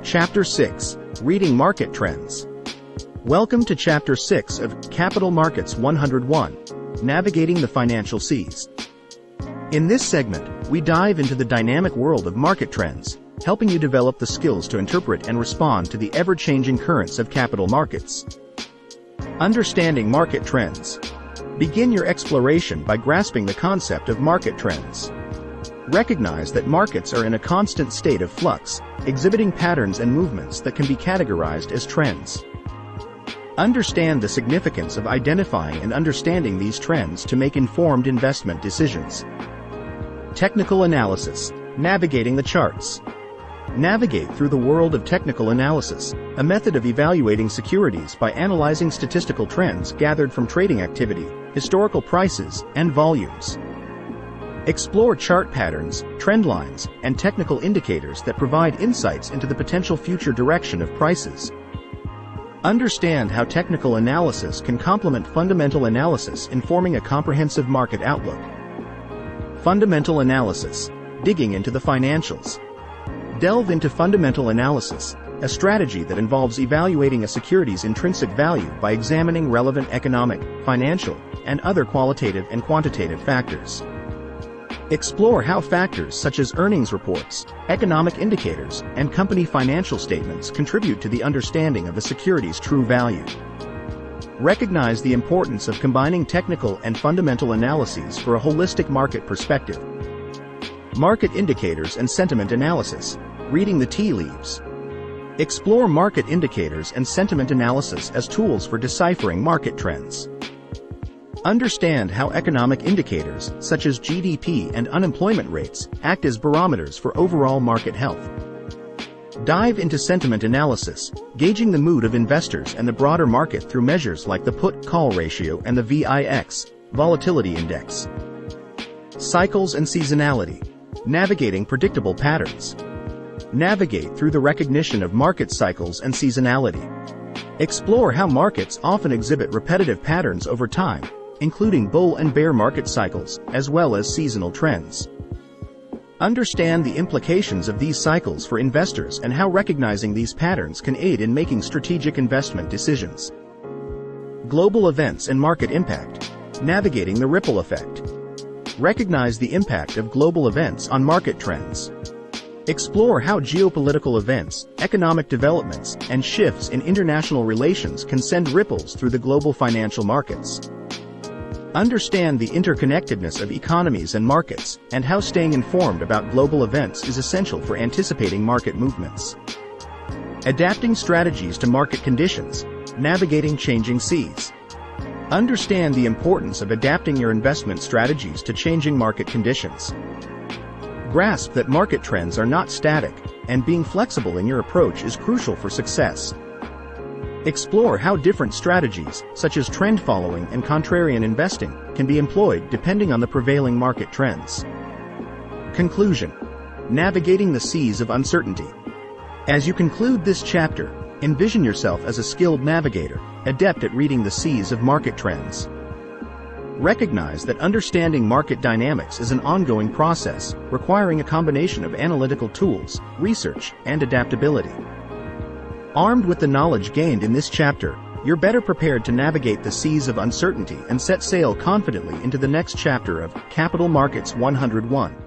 Chapter 6. Reading Market Trends. Welcome to Chapter 6 of Capital Markets 101, Navigating the Financial Seas. In this segment, we dive into the dynamic world of market trends, helping you develop the skills to interpret and respond to the ever-changing currents of capital markets. Understanding market trends. Begin your exploration by grasping the concept of market trends. Recognize that markets are in a constant state of flux, exhibiting patterns and movements that can be categorized as trends. Understand the significance of identifying and understanding these trends to make informed investment decisions. Technical analysis. Navigating the charts. Navigate through the world of technical analysis, a method of evaluating securities by analyzing statistical trends gathered from trading activity, historical prices, and volumes. Explore chart patterns, trend lines, and technical indicators that provide insights into the potential future direction of prices. Understand how technical analysis can complement fundamental analysis in forming a comprehensive market outlook. Fundamental analysis. Digging into the financials. Delve into fundamental analysis, a strategy that involves evaluating a security's intrinsic value by examining relevant economic, financial, and other qualitative and quantitative factors. Explore how factors such as earnings reports, economic indicators, and company financial statements contribute to the understanding of a security's true value. Recognize the importance of combining technical and fundamental analyses for a holistic market perspective. Market indicators and sentiment analysis. Reading the tea leaves. Explore market indicators and sentiment analysis as tools for deciphering market trends. Understand how economic indicators, such as GDP and unemployment rates, act as barometers for overall market health. Dive into sentiment analysis, gauging the mood of investors and the broader market through measures like the put-call ratio and the VIX, volatility index. Cycles and seasonality. Navigating predictable patterns. Navigate through the recognition of market cycles and seasonality. Explore how markets often exhibit repetitive patterns over time, including bull and bear market cycles, as well as seasonal trends. Understand the implications of these cycles for investors and how recognizing these patterns can aid in making strategic investment decisions. Global events and market impact. Navigating the ripple effect. Recognize the impact of global events on market trends. Explore how geopolitical events, economic developments, and shifts in international relations can send ripples through the global financial markets. Understand the interconnectedness of economies and markets, and how staying informed about global events is essential for anticipating market movements. Adapting strategies to market conditions. Navigating changing seas. Understand the importance of adapting your investment strategies to changing market conditions. Grasp that market trends are not static, and being flexible in your approach is crucial for success. Explore how different strategies, such as trend following and contrarian investing, can be employed depending on the prevailing market trends. Conclusion. Navigating the seas of uncertainty. As you conclude this chapter, envision yourself as a skilled navigator, adept at reading the seas of market trends. Recognize that understanding market dynamics is an ongoing process, requiring a combination of analytical tools, research, and adaptability. Armed with the knowledge gained in this chapter, you're better prepared to navigate the seas of uncertainty and set sail confidently into the next chapter of Capital Markets 101.